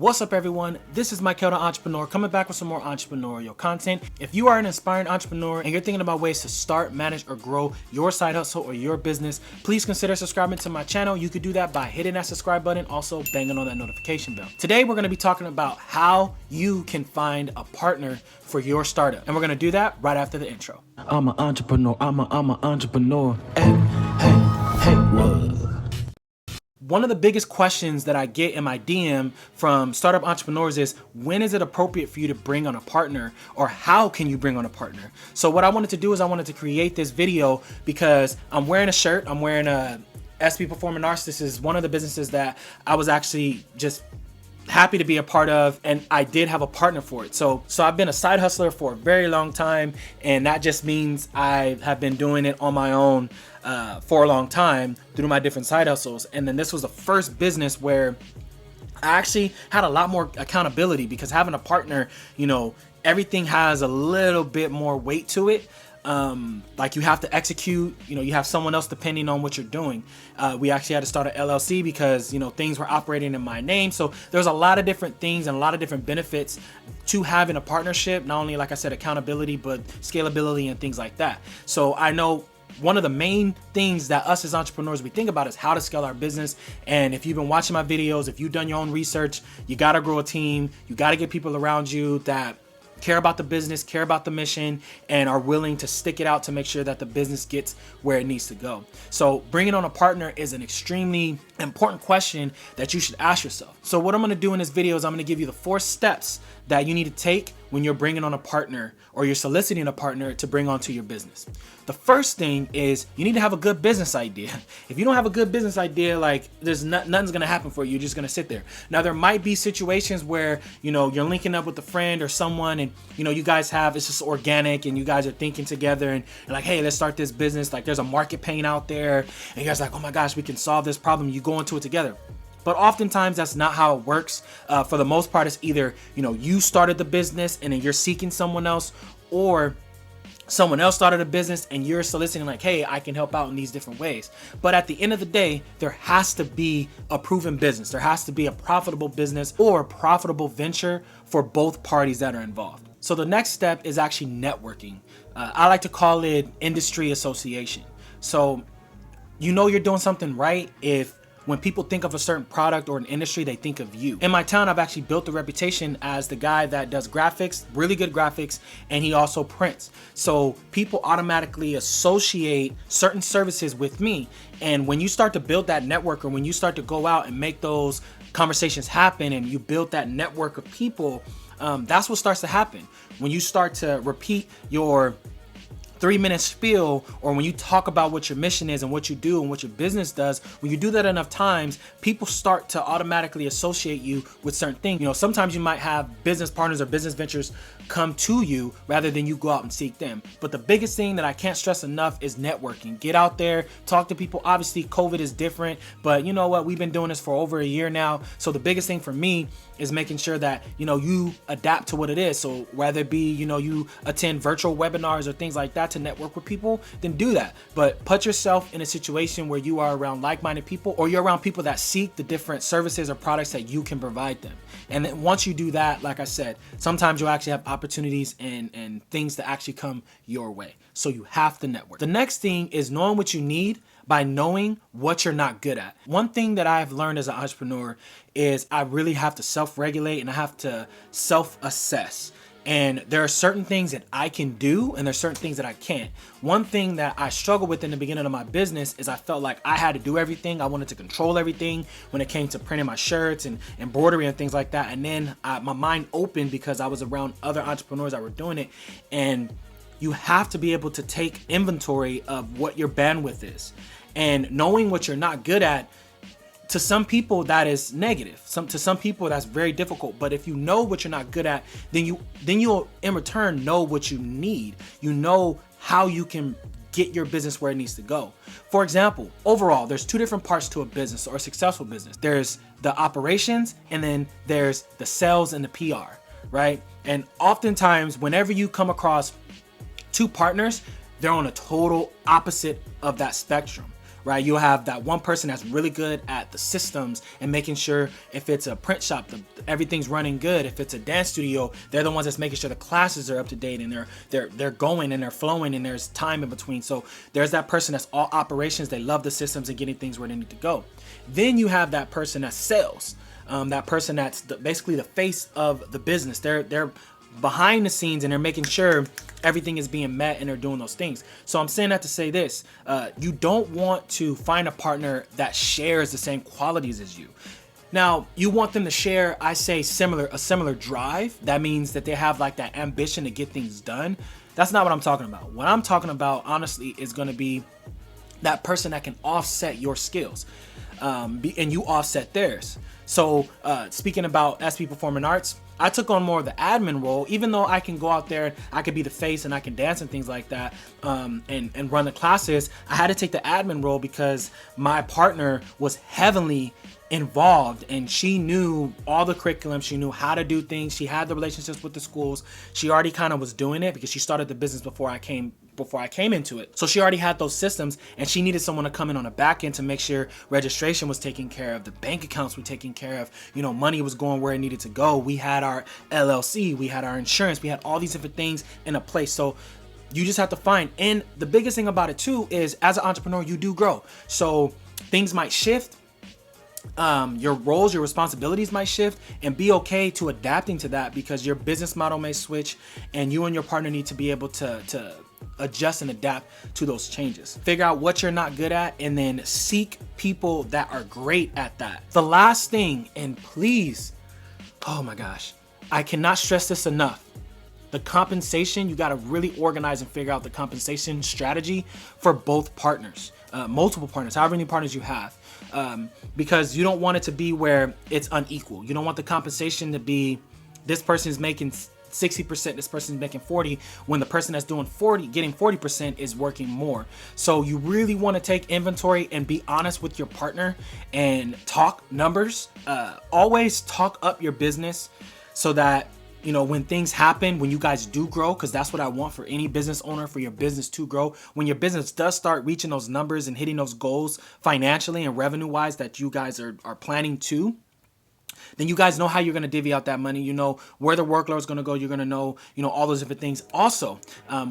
What's up everyone, this is Michael the Entrepreneur coming back with some more entrepreneurial content. If you are an aspiring entrepreneur and you're thinking about ways to start, manage, or grow your side hustle or your business, please consider subscribing to my channel. You could do that by hitting that subscribe button, also banging on that notification bell. Today we're going to be talking about how you can find a partner for your startup, and we're going to do that right after the intro. I'm an entrepreneur, I'm an entrepreneur. Hey, what? One of the biggest questions that I get in my DM from startup entrepreneurs is, when is it appropriate for you to bring on a partner, or how can you bring on a partner? So what I wanted to do is I wanted to create this video because I'm wearing a shirt. I'm wearing a SP Performing Arts. This is one of the businesses that I was actually just happy to be a part of, and I did have a partner for it. So I've been a side hustler for a very long time, and that just means I have been doing it on my own for a long time through my different side hustles. And then this was the first business where I actually had a lot more accountability, because having a partner, you know, everything has a little bit more weight to it. Like you have to execute, you know, you have someone else depending on what you're doing. We actually had to start an LLC because, you know, things were operating in my name. So there's a lot of different things and a lot of different benefits to having a partnership, not only, like I said, accountability, but scalability and things like that. So I know one of the main things that us as entrepreneurs, we think about is how to scale our business. And if you've been watching my videos, if you've done your own research, you got to grow a team. You got to get people around you that care about the business, care about the mission, and are willing to stick it out to make sure that the business gets where it needs to go. So bringing on a partner is an extremely important question that you should ask yourself. So what I'm going to do in this video is I'm going to give you the 4 steps that you need to take when you're bringing on a partner, or you're soliciting a partner to bring onto your business. The first thing is you need to have a good business idea. If you don't have a good business idea, like nothing's gonna happen for you. You're just gonna sit there. Now there might be situations where, you know, you're linking up with a friend or someone, and you know, you guys have, it's just organic and you guys are thinking together and you're like, hey, let's start this business. Like there's a market pain out there and you guys are like, oh my gosh, we can solve this problem. You go into it together. But oftentimes that's not how it works. For the most part, it's either, you know, you started the business and then you're seeking someone else, or someone else started a business and you're soliciting like, hey, I can help out in these different ways. But at the end of the day, there has to be a proven business. There has to be a profitable business or a profitable venture for both parties that are involved. So the next step is actually networking. I like to call it industry association. So you know you're doing something right if when people think of a certain product or an industry, they think of you. In my town, I've actually built a reputation as the guy that does graphics, really good graphics, and he also prints. So people automatically associate certain services with me. And when you start to build that network, or when you start to go out and make those conversations happen and you build that network of people, that's what starts to happen. When you start to repeat your 3-minute spiel, or when you talk about what your mission is and what you do and what your business does, when you do that enough times, people start to automatically associate you with certain things. You know, sometimes you might have business partners or business ventures come to you rather than you go out and seek them. But the biggest thing that I can't stress enough is networking. Get out there, talk to people. Obviously, COVID is different, but you know what? We've been doing this for over a year now. So the biggest thing for me is making sure that, you know, you adapt to what it is. So whether it be, you know, you attend virtual webinars or things like that to network with people, then do that. But put yourself in a situation where you are around like-minded people, or you're around people that seek the different services or products that you can provide them. And then once you do that, like I said, sometimes you'll actually have opportunities and things that actually come your way. So you have to network. The next thing is knowing what you need by knowing what you're not good at. One thing that I've learned as an entrepreneur is I really have to self-regulate and I have to self-assess. And there are certain things that I can do and there's certain things that I can't. One thing that I struggled with in the beginning of my business is I felt like I had to do everything. I wanted to control everything when it came to printing my shirts and embroidery and things like that. And then my mind opened because I was around other entrepreneurs that were doing it. And you have to be able to take inventory of what your bandwidth is. And knowing what you're not good at, to some people that is negative. To some people that's very difficult. But if you know what you're not good at, then you'll in return know what you need. You know how you can get your business where it needs to go. For example, overall, there's 2 different parts to a business or a successful business. There's the operations, and then there's the sales and the PR, right? And oftentimes, whenever you come across 2 partners, they're on a total opposite of that spectrum. right? You'll have that one person that's really good at the systems and making sure if it's a print shop, everything's running good. If it's a dance studio, they're the ones that's making sure the classes are up to date and they're going and they're flowing and there's time in between. So there's that person that's all operations. They love the systems and getting things where they need to go. Then you have that person that's sales. That person that's basically the face of the business. They're behind the scenes and they're making sure everything is being met and they're doing those things. So I'm saying that to say this, you don't want to find a partner that shares the same qualities as you. Now, you want them to share, I say, a similar drive. That means that they have like that ambition to get things done. That's not what I'm talking about. What I'm talking about, honestly, is going to be that person that can offset your skills, and you offset theirs. So speaking about SP Performing Arts, I took on more of the admin role, even though I can go out there, I could be the face and I can dance and things like that, and run the classes. I had to take the admin role because my partner was heavily involved and she knew all the curriculum. She knew how to do things. She had the relationships with the schools. She already kind of was doing it because she started the business before I came into it. So she already had those systems and she needed someone to come in on the back end to make sure registration was taken care of, the bank accounts were taken care of, money was going where it needed to go. We had our LLC, we had our insurance, we had all these different things in a place. So you just have to find, and the biggest thing about it too is as an entrepreneur, you do grow. So things might shift. Your roles, your responsibilities might shift, and be okay to adapting to that because your business model may switch and you and your partner need to be able to adjust and adapt to those changes. Figure out what you're not good at and then seek people that are great at that. The last thing, and please, oh my gosh, I cannot stress this enough. The compensation, you got to really organize and figure out the compensation strategy for both partners, multiple partners, however many partners you have, because you don't want it to be where it's unequal. You don't want the compensation to be this person is making 60%, this person is making 40, when the person that's doing 40, getting 40% is working more. So you really want to take inventory and be honest with your partner and talk numbers. Always talk up your business so that when things happen, when you guys do grow, because that's what I want for any business owner, for your business to grow. When your business does start reaching those numbers and hitting those goals financially and revenue wise that you guys are planning to, then you guys know how you're going to divvy out that money. You know where the workload is going to go. You're going to know, all those different things. Also,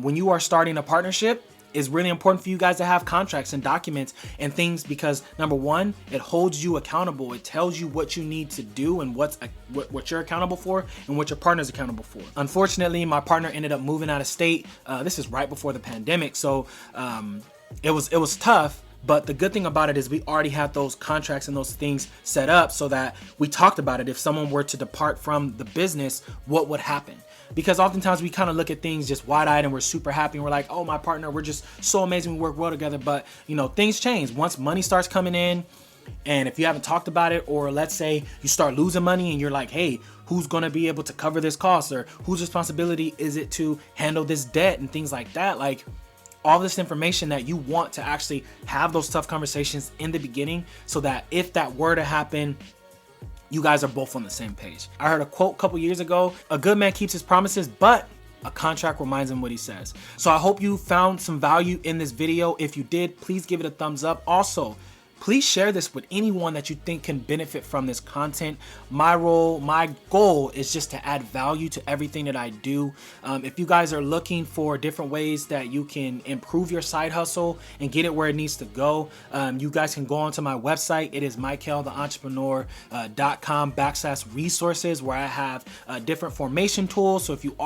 when you are starting a partnership, it's really important for you guys to have contracts and documents and things because number one, it holds you accountable. It tells you what you need to do and what you're accountable for and what your partner's accountable for. Unfortunately, my partner ended up moving out of state. This is right before the pandemic, so it was tough. But the good thing about it is we already had those contracts and those things set up so that we talked about it. If someone were to depart from the business, what would happen? Because oftentimes we kind of look at things just wide-eyed and we're super happy and we're like, oh, my partner, we're just so amazing, we work well together. But things change once money starts coming in. And if you haven't talked about it, or let's say you start losing money and you're like, hey, who's going to be able to cover this cost, or whose responsibility is it to handle this debt and things like that, like all this information that you want to actually have those tough conversations in the beginning so that if that were to happen, you guys are both on the same page. I heard a quote a couple years ago, a good man keeps his promises, but a contract reminds him what he says. So I hope you found some value in this video. If you did, please give it a thumbs up. Also, please share this with anyone that you think can benefit from this content. My goal is just to add value to everything that I do. If you guys are looking for different ways that you can improve your side hustle and get it where it needs to go, you guys can go onto my website. It is michaeltheentrepreneur.com/resources, where I have different formation tools. So if you've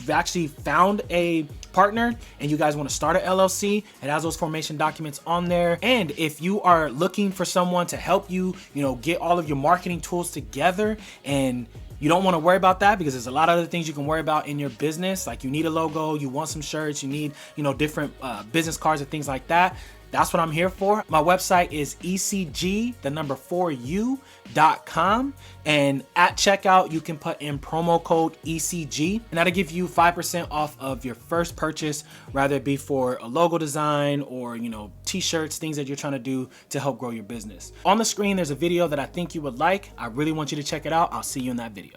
actually found a partner and you guys want to start an LLC, it has those formation documents on there. And if you are looking for someone to help you, get all of your marketing tools together, and you don't want to worry about that because there's a lot of other things you can worry about in your business. Like you need a logo, you want some shirts, you need, different business cards and things like that. That's what I'm here for. My website is ecg4u.com, and at checkout you can put in promo code ECG, and that'll give you 5% off of your first purchase, whether it be for a logo design or t-shirts, things that you're trying to do to help grow your business. On the screen there's a video that I think you would like. I really want you to check it out. I'll see you in that video.